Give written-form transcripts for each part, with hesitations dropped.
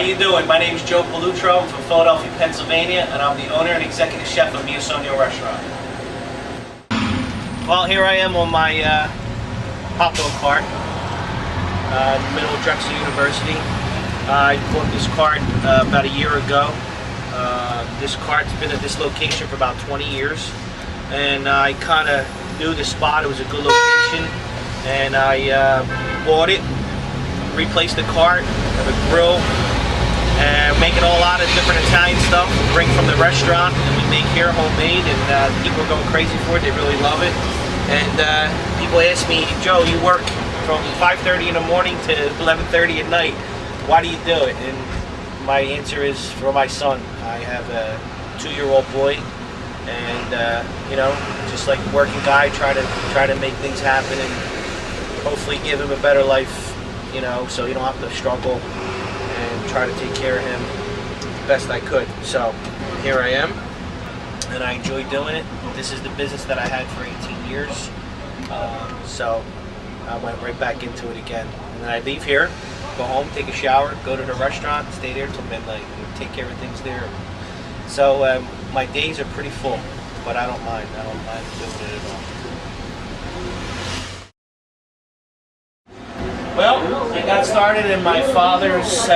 you doing? My name is Joe Palutro. I'm from Philadelphia, Pennsylvania, and I'm the owner and executive chef of Mio Sogno Restaurant. Well, here I am on my hot dog cart in the middle of Drexel University. I bought this cart about a year ago. This cart's been at this location for about 20 years, and I kind of knew the spot. It was a good location, and I bought it, replaced the cart, have a grill, and making a lot of different Italian stuff. We bring from the restaurant, and we make here homemade, and people are going crazy for it. They really love it. And people ask me, Joe, you work from 5:30 in the morning to 11:30 at night. Why do you do it? And my answer is for my son. I have a 2-year-old boy, and you know, just like a working guy, try to make things happen and hopefully give him a better life, you know, so you don't have to struggle, and try to take care of him the best I could. So here I am, and I enjoy doing it. This is the business that I had for 18 years, so I went right back into it again. And then I leave here, go home, take a shower, go to the restaurant, stay there till midnight, and take care of things there. So my days are pretty full, but I don't mind. I don't mind doing it at all. Well, I got started in my father's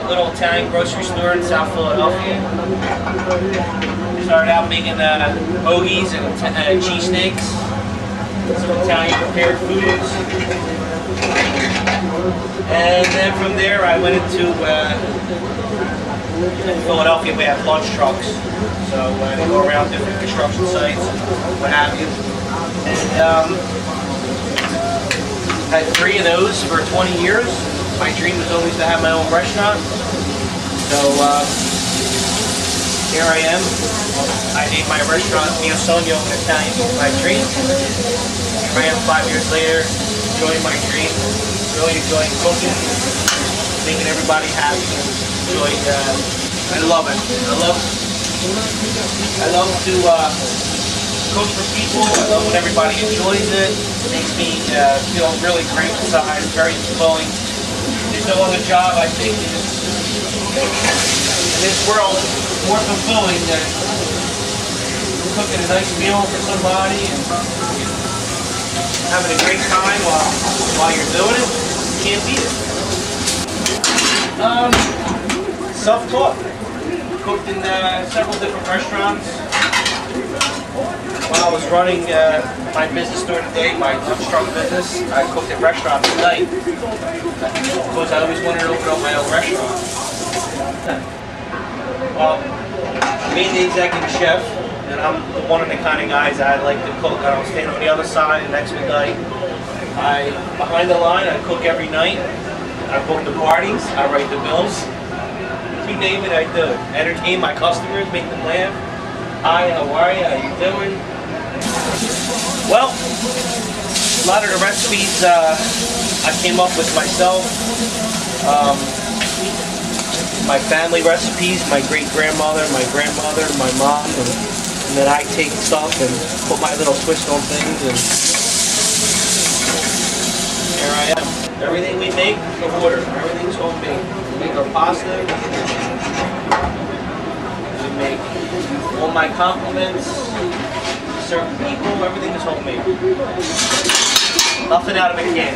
little Italian grocery store in South Philadelphia. Started out making hoagies and cheesesteaks, some Italian prepared foods. And then from there I went into in Philadelphia. We have lunch trucks, so they go around different construction sites, what have you. And had 3 of those for 20 years. My dream was always to have my own restaurant. So here I am. I named my restaurant Mio Sogno, an Italian my dream. Here I am 5 years later, enjoying my dream, really enjoying cooking, making everybody happy, enjoying, I love it. I love to cook for people. I love when everybody enjoys it. It makes me feel really great inside, very fulfilling. There's no other job, I think, in this world more fulfilling than cooking a nice meal for somebody and having a great time while you're doing it. You can't beat it. Self-taught. Cooked in several different restaurants. While I was running my business during the day, my lunch truck business, I cooked at restaurants at night. Because I always wanted to open up my own restaurant. Well, I'm the executive chef, and I'm one of the kind of guys that I like to cook. I don't stand on the other side and expedite. Behind the line, I cook every night. I book the parties, I write the bills. You name it, I do it. Entertain my customers, make them laugh. Hi, how are you? How you doing? Well, a lot of the recipes I came up with myself. My family recipes, my great-grandmother, my grandmother, my mom, and then I take stuff and put my little twist on things, and here I am. Everything we make is to order. Everything's homemade. We make our pasta. We make all my compliments to certain people. Everything is homemade. Nothing out of a can.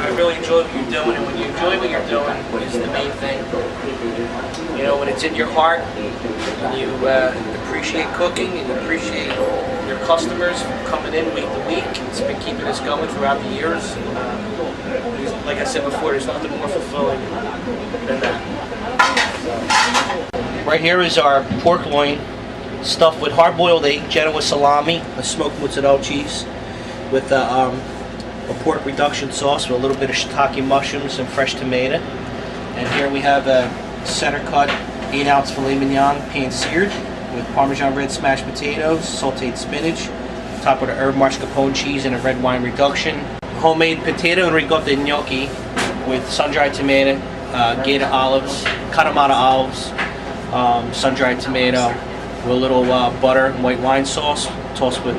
I really enjoy what you're doing, and when you enjoy what you're doing, is the main thing. You know, when it's in your heart, and you appreciate cooking, and you appreciate your customers coming in week to week. It's been keeping us going throughout the years. Like I said before, there's nothing more fulfilling than that. Right here is our pork loin stuffed with hard-boiled egg, Genoa salami, a smoked mozzarella cheese, with a pork reduction sauce with a little bit of shiitake mushrooms and fresh tomato. And here we have a center-cut 8-ounce filet mignon, pan-seared, with Parmesan red smashed potatoes, sauteed spinach, topped with a herb mascarpone cheese and a red wine reduction. Homemade potato and ricotta gnocchi with sun-dried tomato, Gator olives, Kalamata olives, sun-dried tomato, with a little butter and white wine sauce, tossed with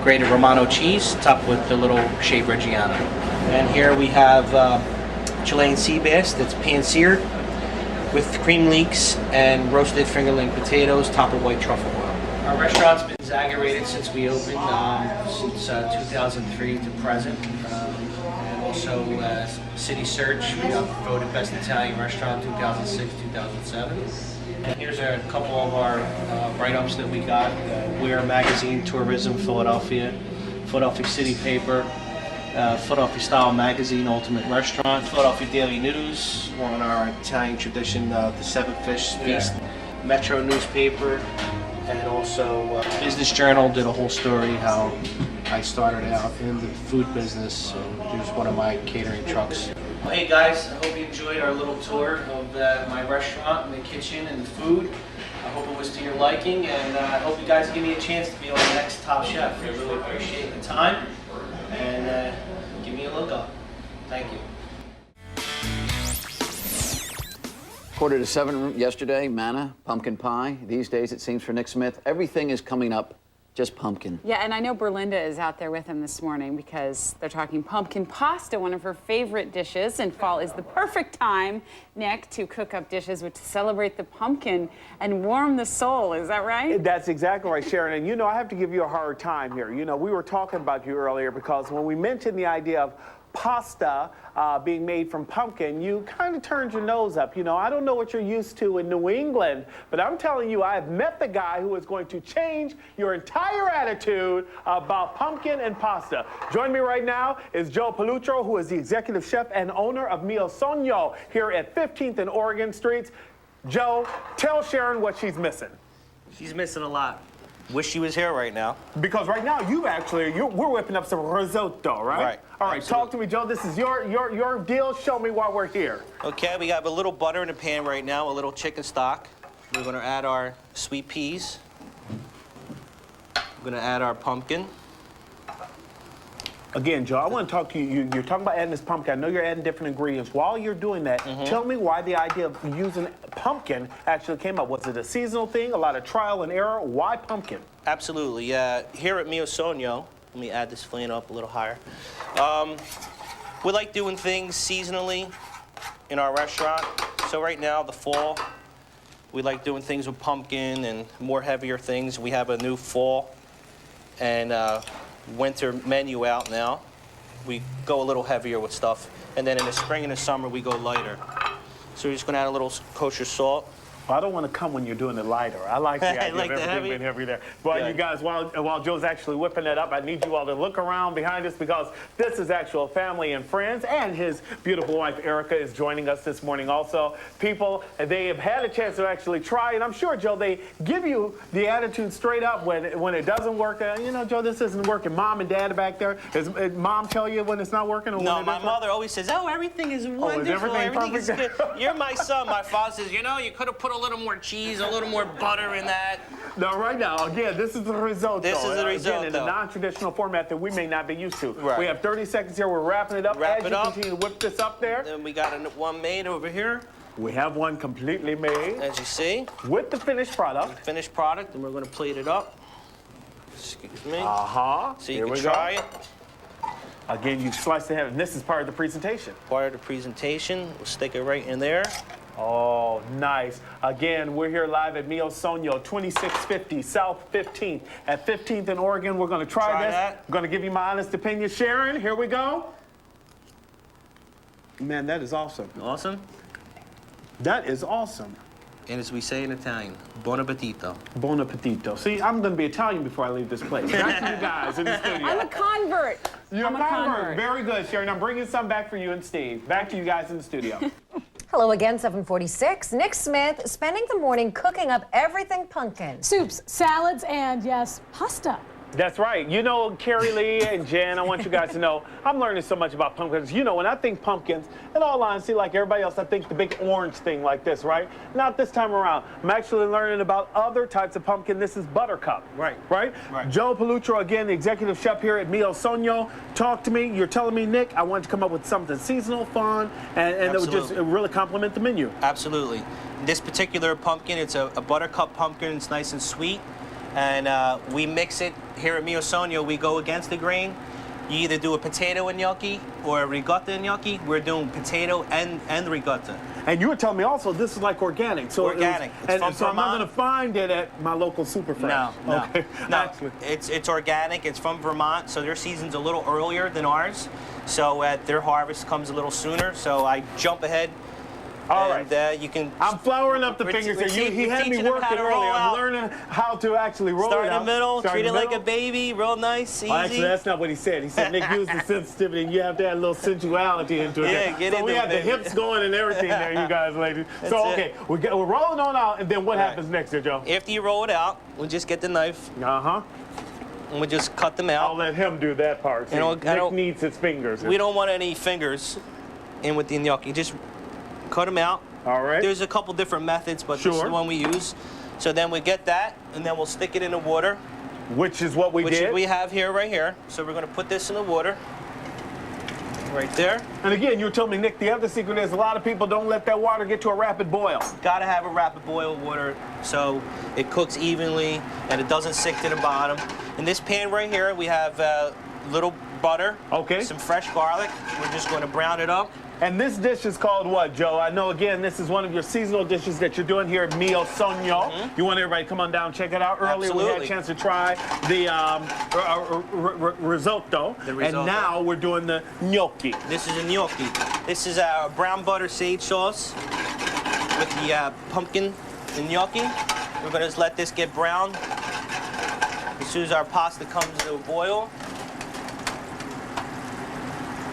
grated Romano cheese, topped with the little shaved Reggiano. And here we have Chilean sea bass that's pan-seared with cream leeks and roasted fingerling potatoes topped with white truffle oil. Our restaurant's been Zaga-rated since we opened, since 2003 to present. And also City Search, we got voted Best Italian Restaurant 2006, 2007. And here's a couple of our write-ups that we got. We're Magazine, Tourism, Philadelphia, Philadelphia City Paper, Philadelphia Style Magazine, Ultimate Restaurant, Philadelphia Daily News, we're on our Italian tradition, the Seven Fish Feast, Metro newspaper, and also Business Journal did a whole story how I started out in the food business, so here's one of my catering trucks. Well, hey guys, I hope you enjoyed our little tour of my restaurant and the kitchen and the food. I hope it was to your liking, and I hope you guys give me a chance to be on the next Top Chef. I really appreciate the time, and give me a look up. Thank you. 6:45 yesterday, manna, pumpkin pie. These days, it seems for Nick Smith, everything is coming up just pumpkin. Yeah, and I know Berlinda is out there with him this morning because they're talking pumpkin pasta, one of her favorite dishes, and fall is the perfect time, Nick, to cook up dishes to celebrate the pumpkin and warm the soul. Is that right? That's exactly right, Sharon. And you know, I have to give you a hard time here. You know, we were talking about you earlier because when we mentioned the idea of pasta being made from pumpkin, you kind of turned your nose up. You know, I don't know what you're used to in New England, but I'm telling you, I've met the guy who is going to change your entire attitude about pumpkin and pasta. Joining me right now is Joe Palutro, who is the executive chef and owner of Mio Sogno here at 15th and Oregon Streets. Joe, tell Sharon what she's missing. She's missing a lot. Wish she was here right now. Because right now, we're whipping up some risotto, right? Right. All right, Absolutely. talk to me, Joe. This is your deal. Show me why we're here. Okay, we have a little butter in the pan right now, a little chicken stock. We're gonna add our sweet peas. We're gonna add our pumpkin. Again, Joe, I want to talk to you. You're talking about adding this pumpkin. I know you're adding different ingredients. While you're doing that, tell me why the idea of using pumpkin actually came up. Was it a seasonal thing, a lot of trial and error? Why pumpkin? Absolutely. Here at Mio Sogno, let me add this flame up a little higher. We like doing things seasonally in our restaurant. So right now, the fall, we like doing things with pumpkin and more heavier things. We have a new fall and winter menu out now. We go a little heavier with stuff. And then in the spring and the summer, we go lighter. So we're just gonna add a little kosher salt. Well, I don't want to come when you're doing it lighter. I like the idea like of the everything being heavy there. But you guys, while Joe's actually whipping that up, I need you all to look around behind us because this is actual family and friends, and his beautiful wife, Erica, is joining us this morning also. People, they have had a chance to actually try, and I'm sure, Joe, they give you the attitude straight up when it doesn't work. You know, Joe, this isn't working. Mom and Dad are back there. Does Mom tell you when it's not working? Or No, my mother always says, "Oh, everything is wonderful. Everything is good." You're my son. My father says, "You know, you could have put a little more cheese, a little more butter in that." Now, right now, again, this is the risotto. This is the risotto. Again, in a non-traditional format that we may not be used to. Right. We have 30 seconds here. We're wrapping it up. Wrap As it you up. continue to whip this up there. Then we got one made over here, We have one completely made as you see. with the finished product. Finished product, and we're going to plate it up. Excuse me. Uh-huh. So you Here can we try go. it. Again, you sliced ahead, and this is part of the presentation. Part of the presentation. We'll stick it right in there. Oh, nice. Again, we're here live at Mio Sogno, 2650 South 15th at 15th in Oregon. We're going to try this. that. I'm going to give you my honest opinion. Sharon, here we go. Man, that is awesome. Awesome. That is awesome. And as we say in Italian, buon appetito. Buon appetito. See, I'm going to be Italian before I leave this place. Back to you guys in the studio. I'm a convert. You're I'm a convert. Very good, Sharon. I'm bringing some back for you and Steve. Back to you guys in the studio. Hello again, 746. Nick Smith spending the morning cooking up everything pumpkin. Soups, salads, and yes, pasta. That's right. You know, Carrie Lee and Jen, I want you guys to know, I'm learning so much about pumpkins. You know, when I think pumpkins, in all honesty, like everybody else, I think the big orange thing like this, right? Not this time around. I'm actually learning about other types of pumpkin. This is buttercup. Right. Right? Right. Joe Palutro, again, the executive chef here at Mio Sogno. Talk to me. You're telling me, Nick, I wanted to come up with something seasonal, fun, and that would just really complement the menu. Absolutely. This particular pumpkin, it's a buttercup pumpkin. It's nice and sweet. And we mix it here at Mio Sogno. We go against the grain, You either do a potato gnocchi or a ricotta gnocchi. We're doing potato and ricotta. And you were telling me also this is like organic. So Organic. It's from so I'm not Vermont. going to find it at my local Super Fresh. No. Okay. No, Actually. it's organic. It's from Vermont, so their season's a little earlier than ours. So their harvest comes a little sooner. So I jump ahead. All and, right. You can. I'm flouring up the We're fingers te- here. we're He had me teaching them how working to roll earlier. I'm out. learning how to actually roll Start it in out. the middle, Start treat in it the like a middle. baby, real nice, easy. Well, actually, that's not what he said. He said, Nick, use the sensitivity, and you have to add a little sensuality into it. Yeah, get so into we it, have the baby. hips going and everything there, you guys, ladies. That's So, it. okay, we're rolling on out, and then what Right. happens next here, Joe? After you roll it out, we'll just get the knife Uh-huh. and we'll just cut them I'll out. let him do that part. See, You know, I Nick don't- needs his fingers. We don't want any fingers in with the gnocchi. Just cut them out. All right. There's a couple different methods, but this is Sure. the one we use. So then we get that, and then we'll stick it in the water, Which is what we which did. we have here, right here. So we're gonna put this in the water, right there. And again, you told me, Nick, the other secret is a lot of people don't let that water get to a rapid boil. Gotta have a rapid boil water so it cooks evenly and it doesn't stick to the bottom. In this pan right here, we have little butter, Okay. some fresh garlic. We're just going to brown it up. And this dish is called what, Joe? I know, again, this is one of your seasonal dishes that you're doing here at Mio Sogno. You want everybody to come on down and check it out. Earlier, we had a Absolutely. chance to try the risotto. The risotto. And now we're doing the gnocchi. This is a gnocchi. This is our brown butter sage sauce with the pumpkin and gnocchi. We're going to just let this get brown. As soon as our pasta comes to a boil,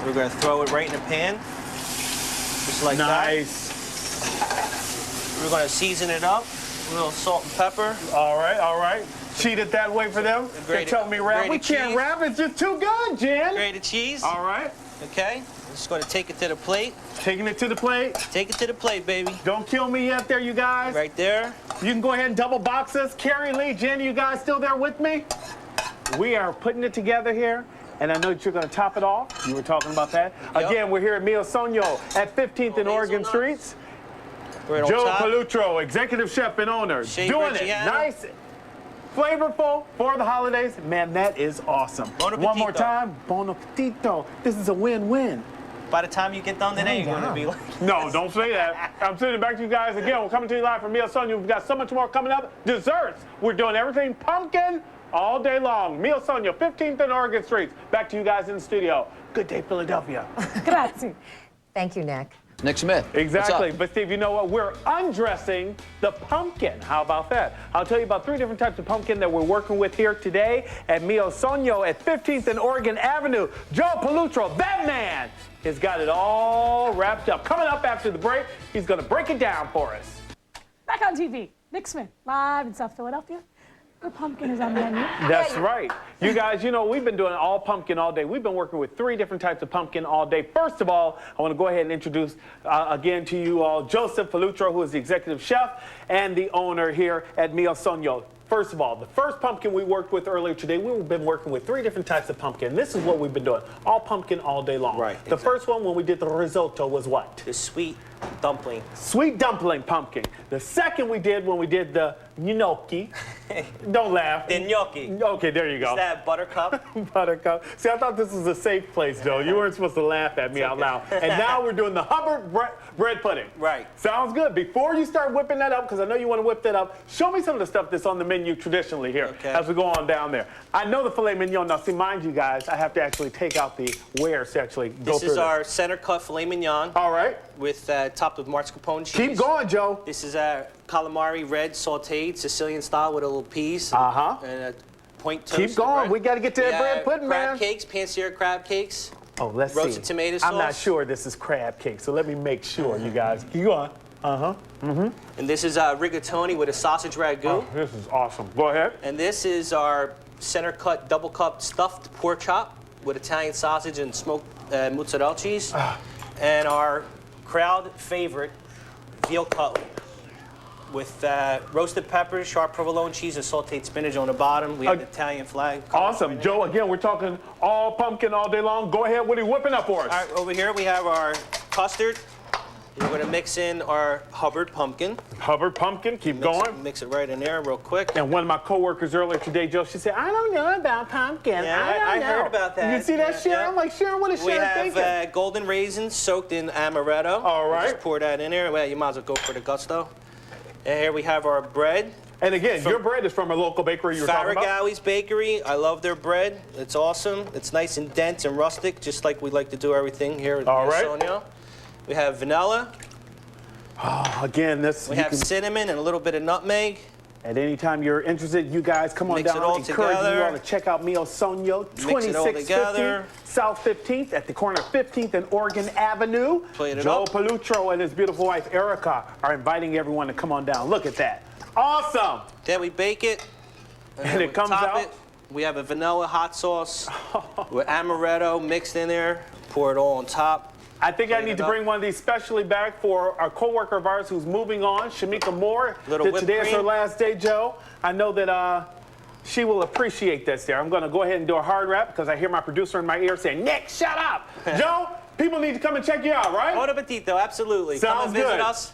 we're going to throw it right in the pan. Just like Nice. that. We're going to season it up. A little salt and pepper. All right, all right. Cheat it that way for them. They Grated- tell me rap. We grated can't cheese. rap. It's just too good, Jen. Grated cheese. All right. Okay. I'm just going to take it to the plate. Taking it to the plate. Take it to the plate, baby. Don't kill me yet there, you guys. Right there. You can go ahead and double box us. Carrie, Lee, Jen, you guys still there with me? We are putting it together here, and I know that you're going to top it off. You were talking about that. Yep. Again, we're here at Mio Sogno at 15th and Oh, Oregon hazelnuts. Streets. Right on Joe top. Palutro, executive chef and owner, Shea doing it Reggiano. nice, flavorful for the holidays. Man, that is awesome. Bon One more appetito. time, bon appetito. This is a win-win. By the time you get done today, you're going to be like... No, don't say that. I'm sending it back to you guys again. We're coming to you live from Mio Sogno. We've got so much more coming up. Desserts. We're doing everything pumpkin all day long. Mio Sogno, 15th and Oregon Streets. Back to you guys in the studio. Good day, Philadelphia. Grazie. Thank you, Nick. Nick Smith. what's Exactly. up? But Steve, you know what? We're undressing the pumpkin. How about that? I'll tell you about 3 different types of pumpkin that we're working with here today at Mio Sogno at 15th and Oregon Avenue. Joe Palutro, that man, has got it all wrapped up. Coming up after the break, he's going to break it down for us. Back on TV, Nick Smith, live in South Philadelphia. The pumpkin is on the menu. That's right. You guys, you know, we've been doing all pumpkin all day. We've been working with 3 different types of pumpkin all day. First of all, I want to go ahead and introduce again to you all Joseph Palutro, who is the executive chef and the owner here at Mio Sogno. First of all, the first pumpkin we worked with earlier today, we've been working with 3 different types of pumpkin. This is what we've been doing, all pumpkin all day long. Right, The first one when we did the risotto was what? The sweet dumpling. Sweet dumpling pumpkin. The second we did when we did the gnocchi. Don't laugh. The gnocchi. Okay, there you go. Is that buttercup? Buttercup. See, I thought this was a safe place, Joe. You weren't supposed to laugh at me out loud. And now we're doing the Hubbard bread pudding. Right. Sounds good. Before you start whipping that up, because I know you want to whip that up, show me some of the stuff that's on the menu traditionally here Okay. as we go on down there. I know the filet mignon. Now, see, mind you guys, I have to actually take out the wares to actually go This through is our center cut filet mignon All right. with topped with mascarpone cheese. Keep going, Joe. This is calamari red sauteed Sicilian style with a little peas Uh-huh. and a point toast. Keep going. We got to get to that Yeah, bread pudding, crab man. cakes, pan-seared crab cakes. Oh, let's Roasted see. tomato I'm not sauce. sure this is crab cake, so let me make sure, you guys. Keep going. And this is rigatoni with a sausage ragu. Oh, this is awesome. Go ahead. And this is our center cut double cup stuffed pork chop with Italian sausage and smoked mozzarella cheese. And our crowd favorite veal cutlet with roasted peppers, sharp provolone cheese, and sauteed spinach on the bottom. We have the Italian flag. Awesome. Joe, again, we're talking all pumpkin all day long. Go ahead. What are you whipping up for us? All right, over here we have our custard. We're going to mix in our Hubbard pumpkin. Hubbard pumpkin, keep going. Mix it right in there real quick. And one of my coworkers earlier today, Joe, she said, I don't know about pumpkin. Yeah, I heard about that. You see that, Sharon? Yeah. I'm like, Sharon, what is We Sharon thinking? have golden raisins soaked in amaretto. All right. Just pour that in there. Well, you might as well go for the gusto. And here we have our bread. And again, your bread is from a local bakery you were talking about? Farragaway's Bakery. I love their bread. It's awesome. It's nice and dense and rustic, just like we like to do everything here at Sonio. We have vanilla. Oh, again, We have cinnamon and a little bit of nutmeg. At any time you're interested, you guys come on Mix down. it all Encouraging together. you all to check out Mio Sonio, Mix it all 2650 together. South 15th at the corner of 15th and Oregon Avenue. Plate it Joe up. Palutro and his beautiful wife Erica are inviting everyone to come on down. Look at that. Awesome. Then we bake it. And it comes top out. it. We have a vanilla hot sauce with amaretto mixed in there. Pour it all on top. I think I Plate need it to up. bring one of these specially back for a coworker of ours who's moving on, Shamika Moore. Little whipped Today is her cream. last day, Joe. I know that she will appreciate this there. I'm going to go ahead and do a hard rap because I hear my producer in my ear saying, Nick, shut up. Joe, people need to come and check you out, right? Bon appetito, absolutely. Come Sounds and visit good. us.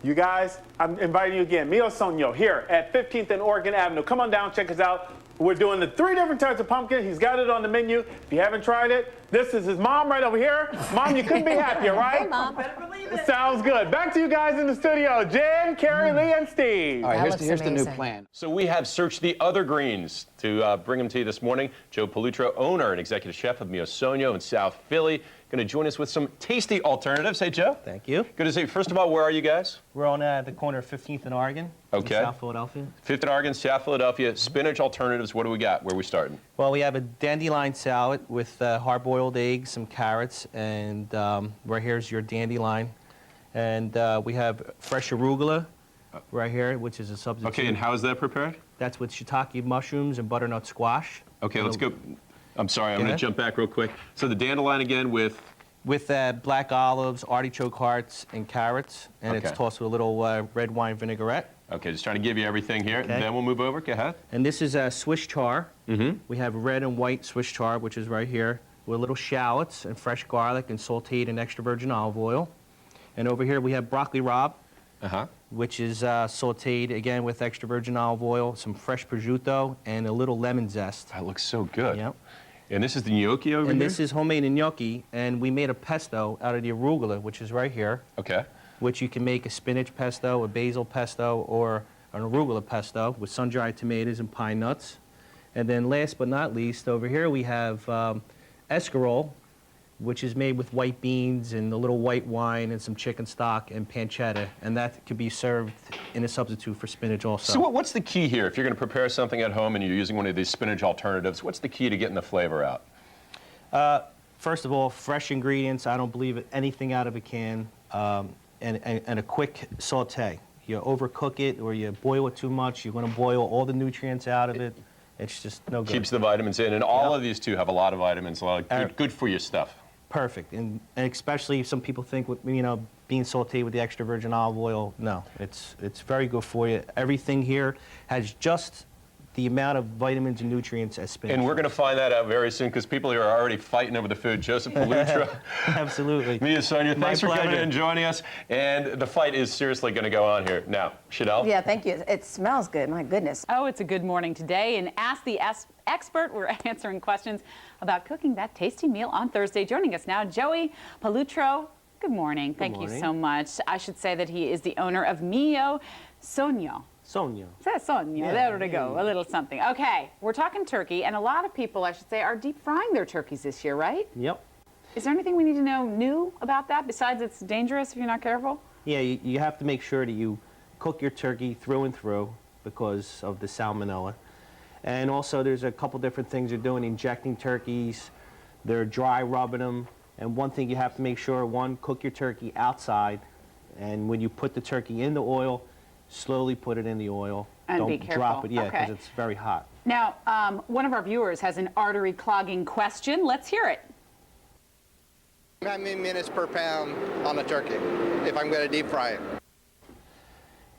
You guys, I'm inviting you again. Mio Sonio here at 15th and Oregon Avenue. Come on down, check us out. We're doing the 3 different types of pumpkin. He's got it on the menu. If you haven't tried it, this is his mom right over here. Mom, you couldn't be happier, right? Hey, Mom. Sounds good. Back to you guys in the studio. Jen, Carrie, Lee, and Steve. All right, That here's, looks here's the new amazing. plan. So we have searched the other greens to bring them to you this morning. Joe Palutro, owner and executive chef of Mio Sonio in South Philly, going to join us with some tasty alternatives. Hey, Joe. Thank you. Good to see you. First of all, where are you guys? We're on the corner of 15th and Oregon Okay. in South Philadelphia. 5th and Oregon, South Philadelphia. Spinach alternatives. What do we got? Where are we starting? Well, we have a dandelion salad with hard-boiled eggs, some carrots, and right here's your dandelion. And we have fresh arugula right here, which is a substitute. Okay, and how is that prepared? That's with shiitake mushrooms and butternut squash. Okay, let's go. I'm sorry, I'm going to ahead. jump back real quick. So the dandelion again with... With black olives, artichoke hearts, and carrots, and Okay. it's tossed with a little red wine vinaigrette. Okay, just trying to give you everything here. Okay. Then we'll move over. Go ahead. And this is Swiss chard. We have red and white Swiss chard, which is right here, with little shallots and fresh garlic and sauteed in extra virgin olive oil. And over here we have broccoli rabe, Uh-huh. which is sauteed again with extra virgin olive oil, some fresh prosciutto, and a little lemon zest. That looks so good. Yep. And this is the gnocchi over And here? this is homemade gnocchi, and we made a pesto out of the arugula, which is right here, Okay. which you can make a spinach pesto, a basil pesto, or an arugula pesto with sun-dried tomatoes and pine nuts. And then last but not least, over here we have escarole, which is made with white beans and a little white wine and some chicken stock and pancetta, and that could be served in a substitute for spinach also. So what's the key here? If you're going to prepare something at home and you're using one of these spinach alternatives, what's the key to getting the flavor out? First of all, fresh ingredients. I don't believe anything out of a can, and a quick saute. You overcook it or you boil it too much, you're going to boil all the nutrients out of it. It's just no good. Keeps the vitamins in, and all Yep. of these two have a lot of vitamins, a lot of good for you stuff. Perfect, and especially some people think with being sauteed with the extra virgin olive oil. No, it's very good for you. Everything here has just the amount of vitamins and nutrients as spinach. And we're going to find that out very soon because people here are already fighting over the food. Joseph Palutro, Absolutely. Mia Sonia, My thanks for coming in pleasure. and joining us. And the fight is seriously going to go on here. Now, Chanel? Yeah, thank you. It smells good. My goodness. Oh, it's a good morning today. And Ask the Expert, we're answering questions about cooking that tasty meal on Thursday. Joining us now, Joey Palutro. Good morning. Thank you morning. so much. I should say that he is the owner of Mio Sonio. Sonia. Is that Sonio? There we go. A little something. Okay, we're talking turkey, and a lot of people, I should say, are deep frying their turkeys this year, right? Yep. Is there anything we need to know new about that besides it's dangerous if you're not careful? Yeah, you have to make sure that you cook your turkey through and through because of the salmonella. And also there's a couple different things they're doing, injecting turkeys, they're dry rubbing them. And one thing you have to make sure, one, cook your turkey outside. And when you put the turkey in the oil, slowly put it in the oil. And Don't be careful. drop it, yeah, because Okay. it's very hot. Now, one of our viewers has an artery clogging question. Let's hear it. How many minutes per pound on a turkey if I'm going to deep fry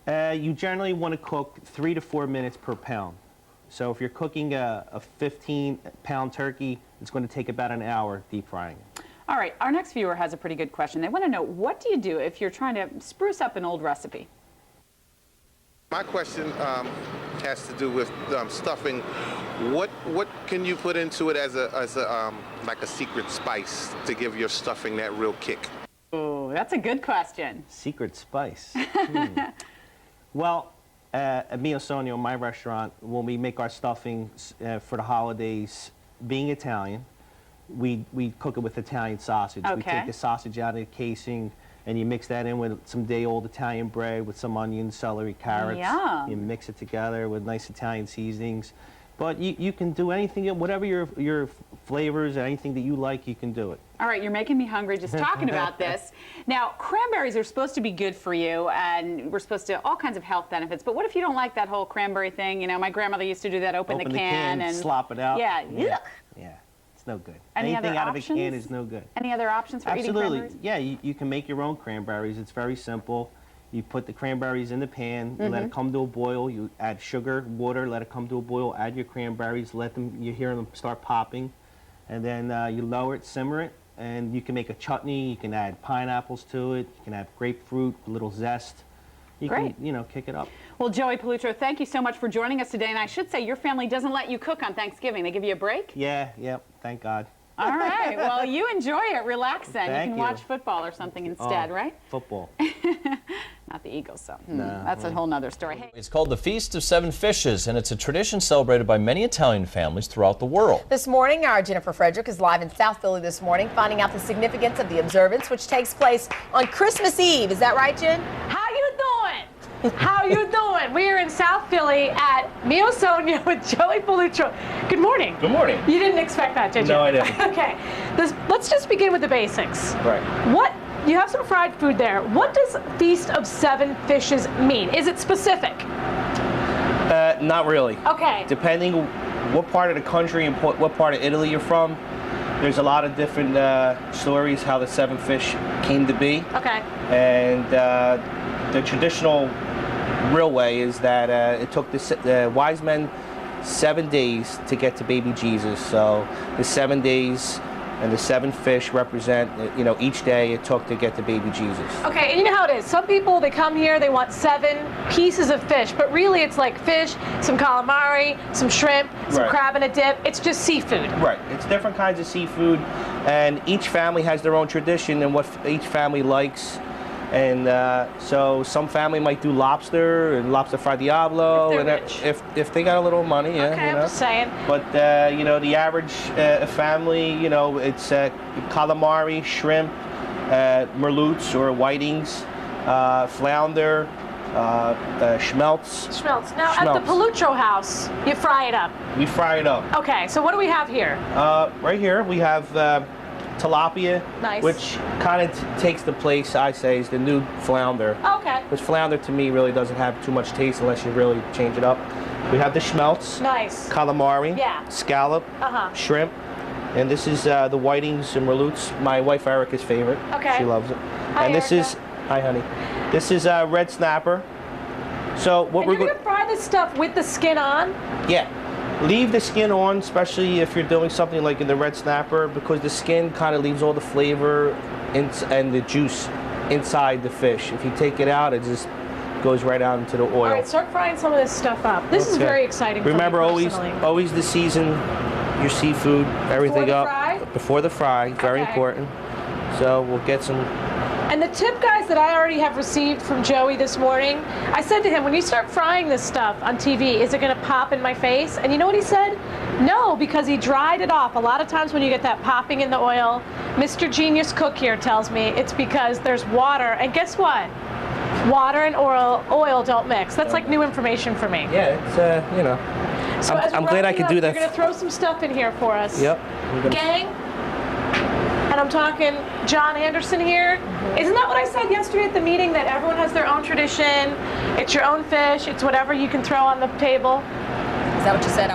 it? You generally want to cook 3 to 4 minutes per pound. So if you're cooking a 15-pound turkey, it's going to take about an hour deep frying it. All right, our next viewer has a pretty good question. They want to know, what do you do if you're trying to spruce up an old recipe? My question has to do with stuffing. What can you put into it as a like a secret spice to give your stuffing that real kick? Oh, that's a good question. Secret spice. Well, at Mio Sogno, my restaurant, when we make our stuffing for the holidays, being Italian, we cook it with Italian sausage. Okay. We take the sausage out of the casing, and you mix that in with some day-old Italian bread with some onions, celery, carrots. Yum. You mix it together with nice Italian seasonings. But you can do anything, whatever your flavors, anything that you like, you can do it. All right, you're making me hungry just talking about this. Now, cranberries are supposed to be good for you, and we're supposed to, all kinds of health benefits, but what if you don't like that whole cranberry thing? You know, my grandmother used to do that, open the can and slop it out. Yeah, yeah. It's no good. Any Anything other out options? of a can is no good. Any other options for eating Absolutely. cranberries? Yeah, you can make your own cranberries. It's very simple. You put the cranberries in the pan, you let it come to a boil, you add sugar, water, let it come to a boil, add your cranberries, you hear them start popping, and then you lower it, simmer it, and you can make a chutney, you can add pineapples to it, you can add grapefruit, a little zest. You Great. can, kick it up. Well, Joey Palutro, thank you so much for joining us today, and I should say your family doesn't let you cook on Thanksgiving. They give you a break? Yeah, thank God. All right, well, you enjoy it. Relax then. Thank you can you. watch football or something instead, right? Football. Not the Eagles, so No. that's a whole nother story. Hey. It's called the Feast of Seven Fishes, and it's a tradition celebrated by many Italian families throughout the world. This morning, our Jennifer Frederick is live in South Philly this morning, finding out the significance of the observance, which takes place on Christmas Eve. Is that right, Jen? How you doing? How you doing? We are in South Philly at Mio Sogno with Joey Palutro. Good morning. Good morning. You didn't expect that, did you? No, I didn't. Okay. Let's just begin with the basics. Right. You have some fried food there. What does Feast of Seven Fishes mean? Is it specific? Not really. Okay. Depending what part of the country and what part of Italy you're from, there's a lot of different stories how the seven fish came to be. Okay. And the traditional real way is that it took the wise men 7 days to get to baby Jesus. So the 7 days and the seven fish represent, each day it took to get to baby Jesus. Okay, and you know how it is. Some people, they come here, they want 7 pieces of fish, but really it's like fish, some calamari, some shrimp, some Right. crab and a dip. It's just seafood. Right. It's different kinds of seafood, and each family has their own tradition and what each family likes. And so some family might do lobster and lobster fra diavolo, If they're and rich. if they got a little money, yeah. Okay, I'm just saying. But the average family, it's calamari, shrimp, merlutz or whitings, flounder, schmelz. Schmelz. Now, at the Palutro house, you fry it up. We fry it up. Okay, so what do we have here? Right here we have tilapia, Nice. which kind of takes the place, I say, is the new flounder. Okay. Which flounder to me really doesn't have too much taste unless you really change it up. We have the schmelz, Nice. calamari, Yeah. scallop, Uh-huh. shrimp, and this is the whitings and merlutz. My wife Erica's favorite. Okay. She loves it. Hi, and this Erica. is, hi honey, this is red snapper. So what And we're you're going gonna fry this stuff with the skin on? yeah. Leave the skin on, especially if you're doing something like in the red snapper, because the skin kind of leaves all the flavor and the juice inside the fish. If you take it out, it just goes right out into the oil. All right, start frying some of this stuff up. This is Okay. very exciting Remember, for me personally. always the season your seafood, everything the up fry? before the fry. Very Okay. important. So we'll get some. And the tip, guys, that I already have received from Joey this morning, I said to him, when you start frying this stuff on TV, is it going to pop in my face? And you know what he said? No, because he dried it off. A lot of times when you get that popping in the oil, Mr. Genius Cook here tells me it's because there's water. And guess what? Water and oil don't mix. That's like new information for me. Yeah, it's So as I'm we're glad I wrapping could up, do that. You're going to throw some stuff in here for us. Yep. we're gonna- Gang, and I'm talking John Anderson here. Isn't that what I said yesterday at the meeting, that everyone has their own tradition? It's your own fish. It's whatever you can throw on the table. Is that what you said?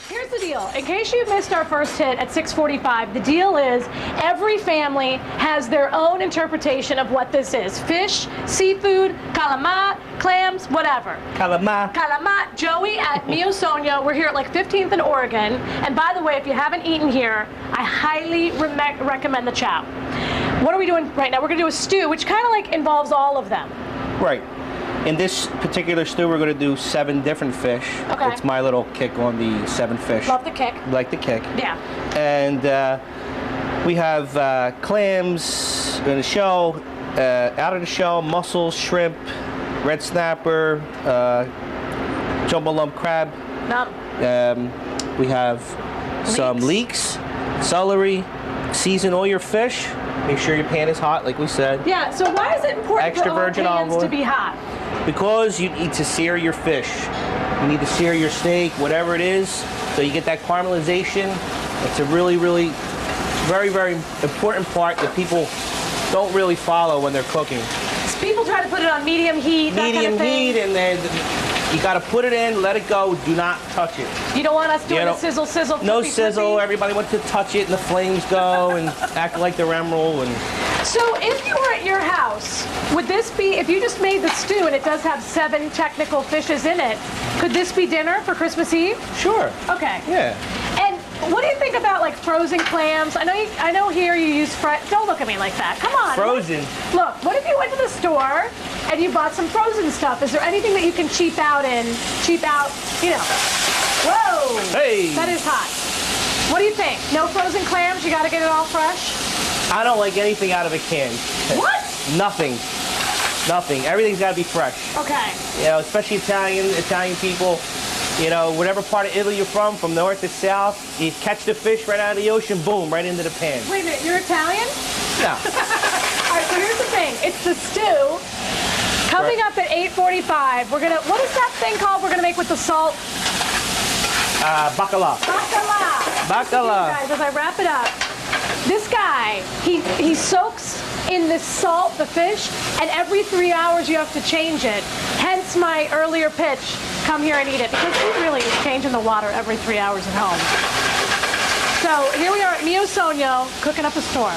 Here's here's the deal. In case you missed our first hit at 6:45, the deal is every family has their own interpretation of what this is. Fish, seafood, calamar, clams, whatever. Calamar. Calamar. Joey at Mio Sonia. We're here at like 15th and Oregon. And by the way, if you haven't eaten here, I highly recommend the chow. What are we doing right now? We're going to do a stew, which kind of like involves all of them. Right. In this particular stew, we're going to do 7 different fish. Okay. It's my little kick on the 7 fish. Love the kick. Like the kick. Yeah. And we have clams in the shell, out of the shell, mussels, shrimp, red snapper, jumbo lump crab. We have some leeks, celery. Season all your fish. Make sure your pan is hot, like we said. Yeah, so why is it important Extra for all virgin pans olive oil. to be hot? Because you need to sear your fish. You need to sear your steak, whatever it is, so you get that caramelization. It's a really, really, very, very important part that people don't really follow when they're cooking. So people try to put it on medium heat, that kind of thing. Medium heat, and then you got to put it in, let it go, do not touch it. You don't want us doing the sizzle, sizzle, No flippy, sizzle, flippy. everybody wants to touch it and the flames go and act like they're emerald. So if you were at your house, would this be, if you just made the stew and it does have 7 technical fishes in it, could this be dinner for Christmas Eve? Sure. Okay. Yeah. And what do you think about like frozen clams? I know here you use don't look at me like that. Come on. Frozen. Look, what if you went to the store and you bought some frozen stuff? Is there anything that you can cheap out, you know? Whoa! Hey! That is hot. What do you think? No frozen clams? You got to get it all fresh? I don't like anything out of a can. What? Nothing. Nothing. Everything's got to be fresh. Okay. You know, especially Italian people. You know, whatever part of Italy you're from north to south, you catch the fish right out of the ocean, boom, right into the pan. Wait a minute, you're Italian? No. All right, so here's the thing. It's the stew. Coming up at 8:45, we're gonna, what is that thing called we're gonna make with the salt? Bacala. Bacala. Bacala. Guys, as I wrap it up, this guy, he soaks in this salt, the fish, and every 3 hours you have to change it. Hence my earlier pitch, come here and eat it, because he really is changing the water every 3 hours at home. So here we are at Mio Sonia, cooking up a storm.